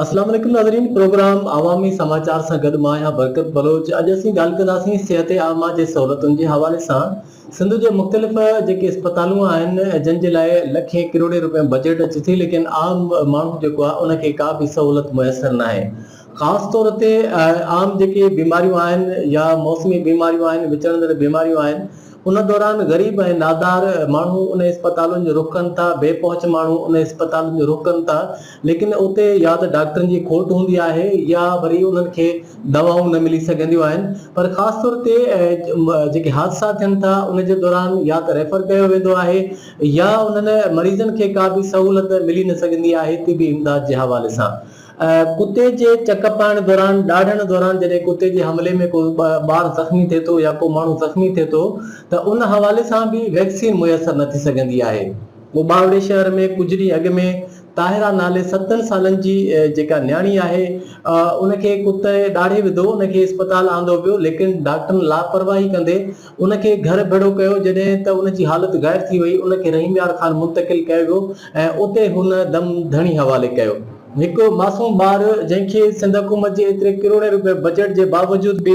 अस्सलाम वालेकुम नाज़रीन। प्रोग्राम अवामी समाचार सां गॾु मां आहियां बरकत बलोच। अॼु असीं ॻाल्हि कंदासीं सिहत आमा जे सहूलियतुनि जे हवाले सां। सिंध जे मुख़्तलिफ़ जेके इस्पतालूं आहिनि जिन जे लाइ लखे किरोड़े रुपए बजट अचे थी, लेकिन आम माण्हू जेको आहे उनखे का बि सहूलियत मुयसरु न आहे। ख़ासि तौर ते आम जेके बीमारियूं आहिनि या मौसमी बीमारियूं आहिनि, विचड़ंदड़ बीमारियूं आहिनि, उन दौरान ग़रीब ऐं नादार माण्हू उन इस्पतालुनि जो रुख़ कनि था, बेपहुच माण्हू उन इस्पतालुनि जो रुख़ कनि था, लेकिन उते या त डॉक्टरनि जी खोट हूंदी आहे या वरी उन्हनि खे दवाऊं न मिली सघंदियूं आहिनि। पर ख़ासि तौर ते जेके हादसा थियनि था उन जे दौरान या त रेफर कयो वेंदो आहे या उन्हनि मरीज़नि खे का बि सहूलियत मिली न सघंदी आहे तिबी इमदाद जे हवाले सां। कुते जे चक पाइण दौरान, ॾाढनि दौरान, जॾहिं कुते जे हमले में को ॿार ज़ख़्मी थिए थो या को माण्हू ज़ख़्मी थिए थो त उन हवाले सां बि वैक्सीन मुयसरु न थी सघंदी आहे। ॿावड़े शहर में कुझु ॾींहं अॻु में ताहिरा नाले 7 सालनि जी जेका न्याणी आहे, उनखे कुते ॾाढे विधो, उनखे इस्पताल आंदो वियो, लेकिन डॉक्टरनि लापरवाही कंदे उनखे घर भेड़ो कयो। जॾहिं त उनजी हालत ग़ैर थी वई, उनखे रहीम यार ख़ान मुंतक़िल कयो वियो ऐं उते हुन दम धणी हवाले कयो। हिकु मासूम ॿारु जंहिंखे सिंध हुकूमत जे एतिरे किरोड़े रुपए बजट जे बावजूद बि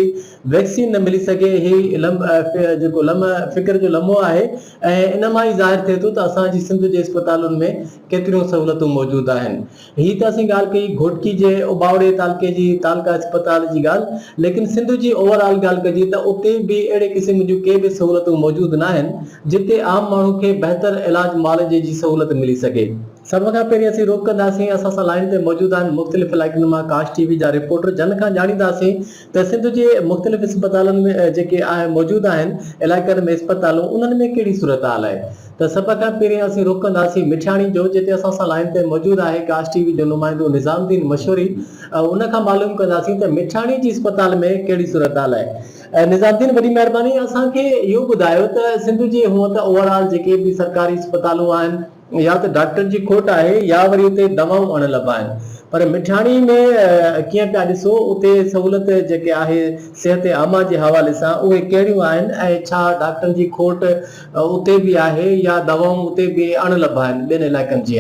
वैक्सीन न मिली सघे, जेको फिक्र जो लम्हो आहे ऐं इन मां ई ज़ाहिर थिए थो त असांजी सिंध जे इस्पतालुनि में केतिरियूं सहूलियतूं मौजूदु आहिनि। हीअ त असीं ॻाल्हि कई घोटकी जे उबावड़े तालुके जी तालका इस्पताल जी ॻाल्हि, लेकिन सिंध जी ओवरऑल ॻाल्हि कजे त उते बि अहिड़े क़िस्म जूं के बि सहूलियतूं मौजूदु न आहिनि जिते आम माण्हू खे बहितर इलाज मुआलजे जी सहूलियत मिली सघे। सभ खां पहिरीं असीं रोक कंदासीं, असां सां लाइन ते मौजूदु आहिनि मुख़्तलिफ़ इलाइक़नि मां काश टीवी जा रिपोर्टर, जन खां ॼाणींदासीं त सिंध जे मुख़्तलिफ़ इस्पतालुनि में जेके मौजूदु आहिनि इलाइक़नि में इस्पतालूं, उन्हनि में कहिड़ी सूरत हाल आहे। त सभ खां पहिरीं असीं रुख़ कंदासीं मिठियाणी जो, जिते असां सां लाइन ते मौजूदु आहे काश टीवी जो नुमाइंदो निज़ामुद्दीन मशहूरी। उन खां मालूम कंदासीं त मिठियाणी जी इस्पताल में कहिड़ी सूरत हाल आहे। निज़ामुद्दीन, वॾी महिरबानी, असांखे इहो ॿुधायो त सिंध जी हूअं त ओवरऑल जेके बि सरकारी इस्पतालूं आहिनि या त डॉक्टर जी खोट आहे या वरी उते दवाऊं अणलभ आहिनि, पर मिठियाणी में कीअं पिया ॾिसो उते सहूलियत जेके आहे सिहत आमा जे हवाले सां उहे कहिड़ियूं आहिनि ऐं छा डॉक्टरनि जी खोट उते बि आहे या दवाऊं उते बि अणलभ आहिनि ॿियनि इलाइक़नि जी?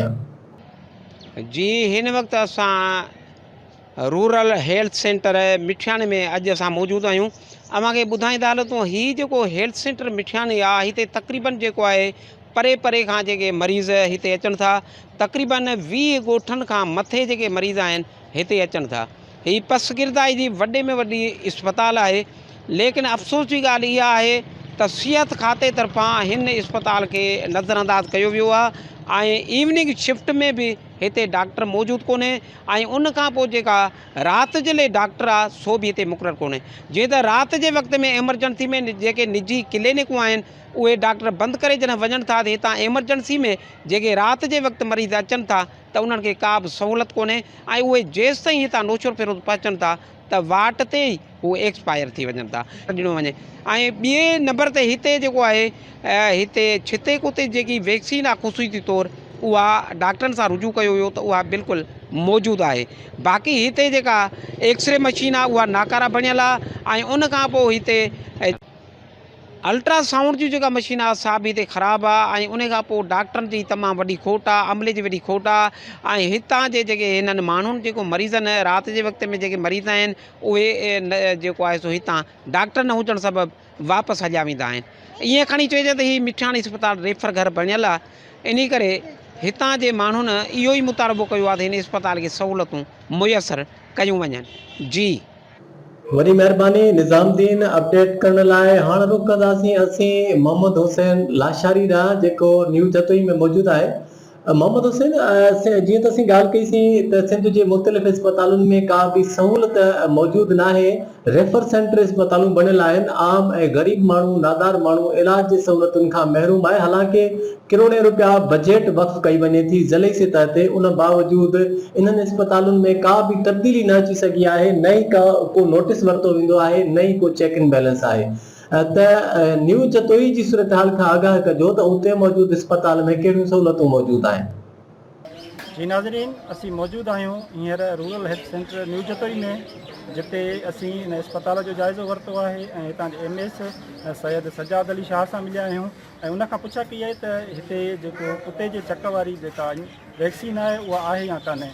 जी, हिन वक़्तु असां रूरल हेल्थ सेंटर मिठियाणी में अॼु असां मौजूदु आहियूं। अव्हांखे ॿुधाईंदा हलो तो हीउ जेको हेल्थ सेंटर मिठियाणी आहे, हिते तक़रीबन जेको आहे परे परे खां जेके मरीज़ हिते अचनि था, तक़रीबन 20 ॻोठनि खां मथे जेके मरीज़ आहिनि हिते अचनि था। हीअ पसगिरदाई जी वॾे में वॾी इस्पताल आहे, लेकिन अफ़सोस जी ॻाल्हि इहा आहे त सिहत खाते तरफ़ां हिन इस्पताल खे नज़रअंदाज़ कयो वियो आहे ऐं इवनिंग शिफ्ट में बि हिते डॉक्टर मौजूदु कोन्हे ऐं उन खां पोइ जेका राति जे लाइ डॉक्टर आहे सो बि हिते मुक़ररु कोन्हे। जीअं त राति जे वक़्त में एमरजेंसी में जेके निजी क्लिनिकूं आहिनि उहे डॉक्टर बंदि करे जॾहिं वञनि था त हितां एमरजेंसी में जेके राति जे वक़्तु मरीज़ अचनि था त उन्हनि खे का बि सहूलियत कोन्हे ऐं उहे जेसि ताईं हितां नोचर फिरोज़ पहुचनि था त वाट ते ई उहे एक्सपायर थी वञनि था, ॾिनो वञे। ऐं ॿिए नंबर ते हिते जेको आहे हिते छिते कुते जेकी वैक्सीन आहे ख़ुसूसी तौरु उहा डॉक्टरनि सां रुजू कयो वियो त उहा बिल्कुलु मौजूदु आहे। बाक़ी हिते जेका एक्सरे मशीन आहे उहा नाकारा बणियल आहे ऐं उन खां पोइ हिते अल्ट्रासाउंड जी जेका मशीन आहे सा बि हिते ख़राबु आहे ऐं उन खां पोइ डॉक्टरनि जी तमामु वॾी खोट आहे, अमले जी वॾी खोट आहे ऐं हितां जे जेके हिननि माण्हुनि जेको मरीज़नि राति जे वक़्त में जेके मरीज़ आहिनि उहे जेको आहे सो हितां डॉक्टर न हुजणु सबबु वापसि हलिया वेंदा आहिनि। ईअं खणी चइजे त हीअ मिठियाणी इस्पताल रेफर घर बणियल आहे, इन करे हितां जे माण्हुनि इहो ई मुतालबो कयो आहे त हिन इस्पताल खे सहूलियतूं मुयसरु कयूं वञनि। जी, वॾी महिरबानी निज़ामुद्दीन अपडेट करण लाइ। हाणे रुख़ कंदासीं असीं मोहम्मद हुसैन लाशारी ॾांहुं, जेको न्यू जतोई में मौजूदु आहे। मोहम्मद हुसैन, जीअं त असीं ॻाल्हि कईसीं त सिंध जे मुख़्तलिफ़ इस्पतालुनि में का बि सहूलियत मौजूदु न आहे, रेफर सेंटर इस्पतालूं बणियल आहिनि, आम ऐं ग़रीब माण्हू, नादार माण्हू इलाज जी सहूलियतुनि खां महरूम आहे। हालांकि किरोड़े रुपया बजट वक़्फ़ कई वञे थी ज़िले सतह ते, उन बावजूदि इन्हनि इस्पतालुनि में का बि तब्दीली न अची सघी आहे, न ई को नोटिस वरितो वेंदो आहे, न ई को चेक इन बैलेंस आहे। त न्यू जतोई जी सूरत हाल खां आगाह कजो त उते मौजूदु इस्पताल में कहिड़ियूं सहूलियतूं मौजूदु आहिनि। जी नाज़रीन, असीं मौजूदु आहियूं हींअर rural health centre new Jatoi में, जिते असीं इन इस्पताल जो जाइज़ो वरितो आहे ऐं हितां जे MS सैयद सजाद अली शाह सां मिलिया आहियूं ऐं उनखां पुछा कई आहे त हिते जेको कुते जे चक वारी जेका वैक्सीन आहे उहा आहे या कान्हे।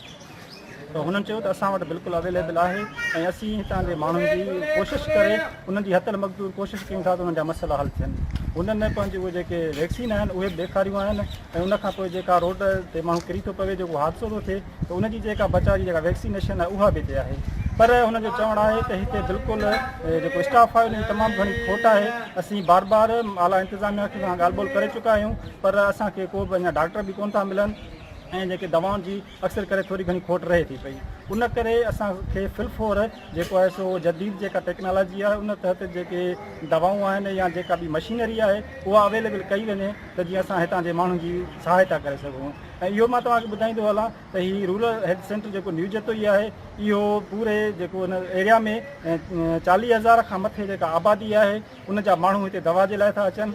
त हुननि चयो त असां वटि बिल्कुलु अवेलेबल आहे ऐं असीं हितां जे माण्हुनि जी कोशिशि करे उन्हनि जी हथल मक़दूर कोशिशि कयूं था त उन्हनि जा मसइला हल थियनि। उन्हनि पंहिंजे उहे जेके वैक्सीन आहिनि उहे बि ॾेखारियूं आहिनि ऐं उनखां पोइ जेका रोड ते माण्हू किरी थो पवे जेको हादसो थो थिए त उनजी जेका बचाव जी जेका वैक्सीनेशन आहे उहा बि हिते आहे। पर हुनजो चवणु आहे त हिते बिल्कुलु जेको स्टाफ आहे उनजी तमामु घणी खोट आहे। असीं बार बार आला इंतिज़ामिया खे सां ॻाल्हि ॿोल करे चुका आहियूं पर असांखे को बि अञा डॉक्टर बि कोन था मिलनि ऐं जेके दवाउनि जी अक्सर करे थोरी घणी खोट रहे थी पई। उन करे असांखे फिलफोर जेको आहे सो जदीद जेका टेक्नोलॉजी आहे उन तहत जेके दवाऊं आहिनि या जेका बि मशीनरी आहे उहा अवेलेबल कई वञे त जीअं असां हितां जे माण्हुनि जी सहायता करे सघूं। ऐं इहो मां तव्हांखे ॿुधाईंदो हलां त हीउ रूरल हेल्थ सेंटर जेको न्यू जतोई आहे इहो पूरे जेको हुन एरिया में 40,000 खां मथे जेका आबादी आहे उन जा माण्हू हिते दवा जे लाइ था अचनि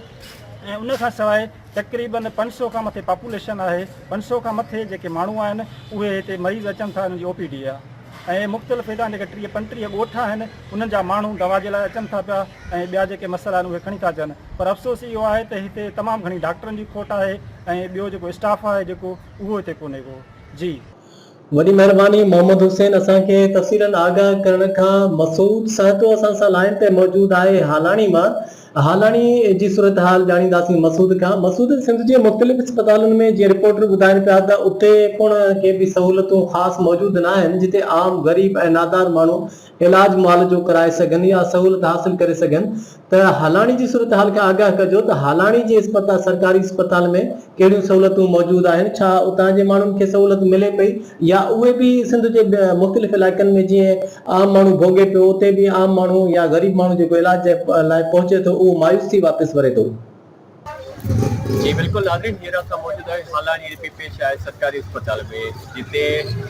ऐं उन खां सवाइ तक़रीबन 500 खां मथे पॉपुलेशन आहे। 500 खां मथे जेके माण्हू आहिनि उहे हिते मरीज़ अचनि था उन्हनि जी OPD आहे ऐं मुख़्तलिफ़ हितां जेके 30-35 ॻोठ आहिनि उन्हनि जा माण्हू दवा जे लाइ अचनि था पिया ऐं ॿिया जेके मसइला आहिनि उहे खणी था अचनि। पर अफ़सोस इहो आहे त हिते तमामु घणी डॉक्टरनि जी खोट आहे ऐं ॿियो जेको स्टाफ आहे जेको उहो हिते कोन्हे को। जी वॾी महिरबानी मोहम्मद हुसैन असांखे तफ़सीलन आगाह करण खां। मसूद सहतो असां सां लाइन ते मौजूद आहे हालाणी मां। हालाणी जी सूरत हाल ॼाणींदासीं मसूद खां। मसूद सिंध जे मुख़्तलिफ़ अस्पतालुनि में जीअं रिपोर्टर ॿुधाइनि पिया त उते कोन के बि सहूलियतूं ख़ासि मौजूदु न आहिनि जिते आम ग़रीब ऐं नादार माण्हू इलाज मुआलजो कराए सघनि या सहूलियत हासिल करे सघनि। त हालाणी जी सूरत हाल खां आगाह कजो त हालाणी जे अस्पताल सरकारी अस्पताल में कहिड़ियूं सहूलियतूं मौजूदु आहिनि, छा उतां जे माण्हुनि खे सहूलियत मिले पई या उहे बि सिंध जे मुख़्तलिफ़ इलाइक़नि में जीअं आम माण्हू भोॻे पियो उते बि आम माण्हू या ग़रीब माण्हू जेको इलाज जे लाइ पहुचे थो उहो मायूस थी वापसि वरे थो। जी बिल्कुलु नाज़रीन, हींअर असां मौजूदु आहियूं हालाणी पेश आहे सरकारी अस्पताल में जिते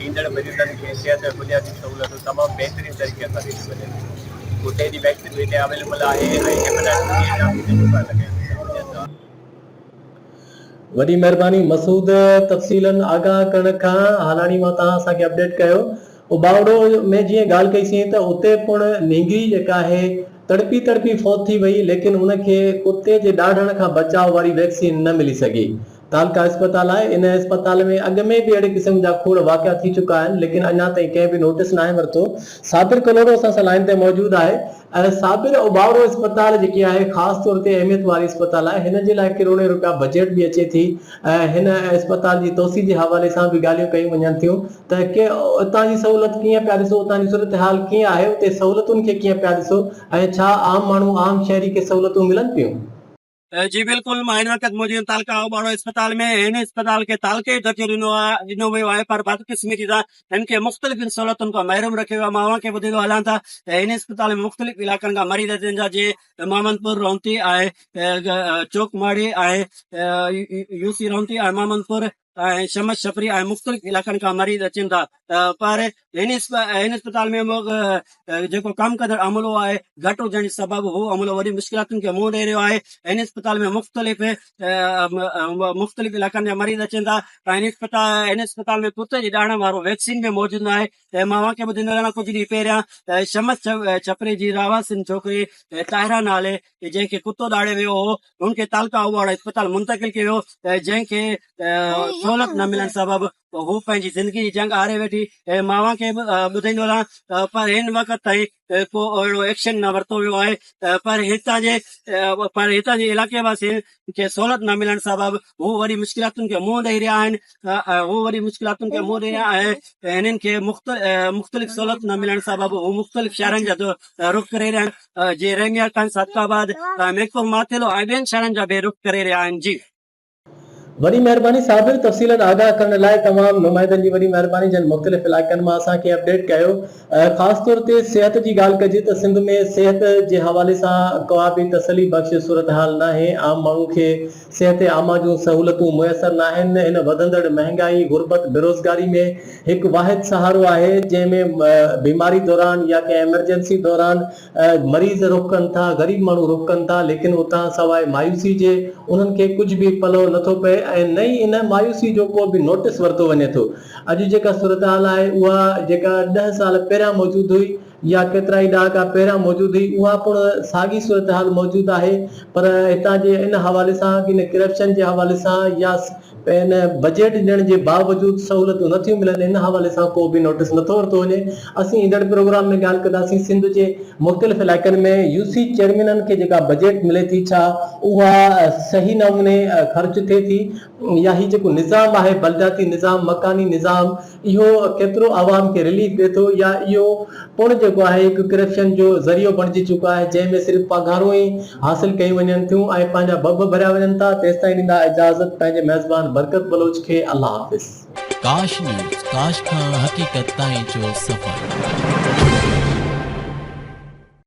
ईंदड़ मरीज़नि खे सिहत ऐं बुनियादी सहूलियतूं तमामु बहितरीन तरीक़े सां ॾिनी वञनि। उते जी वैक्सीन हिते अवेलेबल आहे ऐं वॾी महिरबानी मसूद तफ़सीलन आगाह करण खां। हालाणी मां तव्हां असांखे अपडेट कयो। उबावड़ो में जीअं ॻाल्हि कईसीं त उते पिण नींगी जेका आहे तड़पी फौत थी वई लेकिन उनखे कुते जे ॾाढण खां बचाव वारी वैक्सीन न मिली सघी। तालका अस्पताल आहे, इन अस्पताल में अॻ में बि अहिड़े क़िस्म जा खोड़ वाक़िया थी चुका आहिनि लेकिन अञा ताईं कंहिं बि नोटिस न आहे वरितो। साबिर कलोड़ो असां सां लाइन ते मौजूदु आहे। ऐं साबिर, उबावड़ो अस्पताल जेकी आहे ख़ासि तौर ते अहमियत वारी अस्पताल आहे, हिन जे लाइ करोड़े रुपया बजट बि अचे थी ऐं हिन अस्पताल जी तोसी जे हवाले सां बि ॻाल्हियूं कयूं वञनि थियूं त के उतां जी सहूलियत कीअं पिया ॾिसो, उतां जी सूरत हाल कीअं आहे, उते सहूलियतुनि खे कीअं पिया ॾिसो ऐं छा आम माण्हू आम शहरी खे सहूलियतूं मिलनि पियूं? जी बिल्कुलु, मां हिन वक़्तु मौजूदु तालका उबाड़ो अस्पताल में। हिन अस्पताल खे तालके दर्जो ॾिनो वियो आहे पर बदकिस्मती सां हिन खे मुख़्तलिफ़ सहूलियतुनि खां महरूम रखियो वियो आहे। मां अव्हांखे ॿुधाईंदो हलां था त हिन अस्पताल में मुख़्तलिफ़ इलाइक़नि खां मरीज़ अचनि था जीअं मामनपुर रौंती आहे, चौकमाड़ी आहे, यूसी रौंती आहे, मामनपुर ऐं शमस छपरी ऐं मुख़्तलिफ़ इलाइक़नि खां मरीज़ अचनि था। पर हिन अस्पताल में जेको कमु कंदड़ अमलो आहे घटि हुजण जे सबबु हू अमलो वॾी मुश्किलातुनि खे मुंहुं ॾेई रहियो आहे। हिन अस्पताल में मुख़्तलिफ़ इलाइक़नि जा मरीज़ अचनि था। हिन अस्पताल में कुते जे ॾाढण वारो वैक्सीन बि मौजूदु न आहे। त मां अव्हांखे ॿुधाईंदो आहियां कुझु ॾींहं पहिरियां शमस छपरी जी रावासिन छोकिरी ताहिरा नाले जंहिंखे कुतो ॾाड़े वियो हो हुनखे तालका उबाड़ो अस्पताल मुंतक़िल कयो जंहिंखे सहूलियत न मिलण सबबु हू पंहिंजी ज़िंदगी जी जंग हारे वेठी। ऐं मां अव्हांखे ॿुधाईंदो हलां पर हिन वक़्त ताईं को अहिड़ो एक्शन न वरितो वियो आहे। पर हितां जे इलाइक़े वासियुनि खे सहूलियत न मिलण सबबु हू वरी मुश्किलातुनि खे मुंहुं ॾेई रहिया आहिनि। ऐं हिननि खे मुख़्तलिफ़ सहूलियत न मिलण सबबु हू मुख़्तलिफ़ शहरनि जा रुख़ करे रहिया आहिनि जीअं रेमिया खान, सादकाबाद, मेको माथेलो ऐं ॿियनि शहरनि जा बि रुख़ करे रहिया आहिनि। जी वॾी महिरबानी साबिर, तफ़सीलन आगाह करण लाइ तमामु नुमाइंदनि जी वॾी महिरबानी जिन मुख़्तलिफ़ इलाइक़नि मां असांखे अपडेट कयो। ख़ासि तौर ते सिहत जी ॻाल्हि कजे त सिंध में सिहत जे हवाले सां का बि तसली बख़्श सूरत हाल न आहे। आम माण्हू खे सिहत आमा जूं सहूलियतूं मुयसर न आहिनि। हिन वधंदड़ महांगाई, गुरबत, बेरोज़गारी में हिकु वाहिद सहारो आहे जंहिंमें बीमारी दौरान या कंहिं एमरजेंसी दौरान मरीज़ रुख़ कनि था, ग़रीब माण्हू रुख़ कनि था लेकिन उतां सवाइ मायूसी जे उन्हनि खे कुझु बि पलो नथो पए ऐं नई इन मायूसी जो को बि नोटिस वरितो वञे थो। अॼु जेका सूरत हाल आहे उहा जेका 10 साल पहिरियां मौजूदु हुई या केतिरा ई ॾहाका पहिरियां मौजूदु हुई उहा पिणु साॻी सूरत हाल मौजूदु आहे। पर हितां जे इन हवाले सां इन करप्शन जे हवाले सां या इन बजट ॾियण जे बावजूद सहूलियतूं नथियूं मिलनि, इन हवाले सां को बि नोटिस नथो वरितो वञे। असीं ईंदड़ प्रोग्राम में ॻाल्हि कंदासीं सिंध जे मुख़्तलिफ़ इलाइक़नि में यूसी चेयरमैननि खे जेका बजट मिले थी, छा उहा सही नमूने ख़र्च थिए थी, या ही जेको निज़ाम आहे बलदियाती निज़ाम, मकानी निज़ाम, इहो केतिरो आवाम खे रिलीफ ॾिए थो, या इहो पुण जेको आहे हिकु करप्शन जो ज़रियो बणिजी चुको आहे जंहिंमें सिर्फ़ु पघारूं ई हासिल कयूं वञनि थियूं ऐं पंहिंजा बब भरिया वञनि था। तेसि ताईं ॾींदा इजाज़त पंहिंजे मेज़बान बरकत बलोच खे। अल्लाह हाफ़िज़। काश न्यूज़, काश खां हक़ीक़त ताईं जो सफ़र।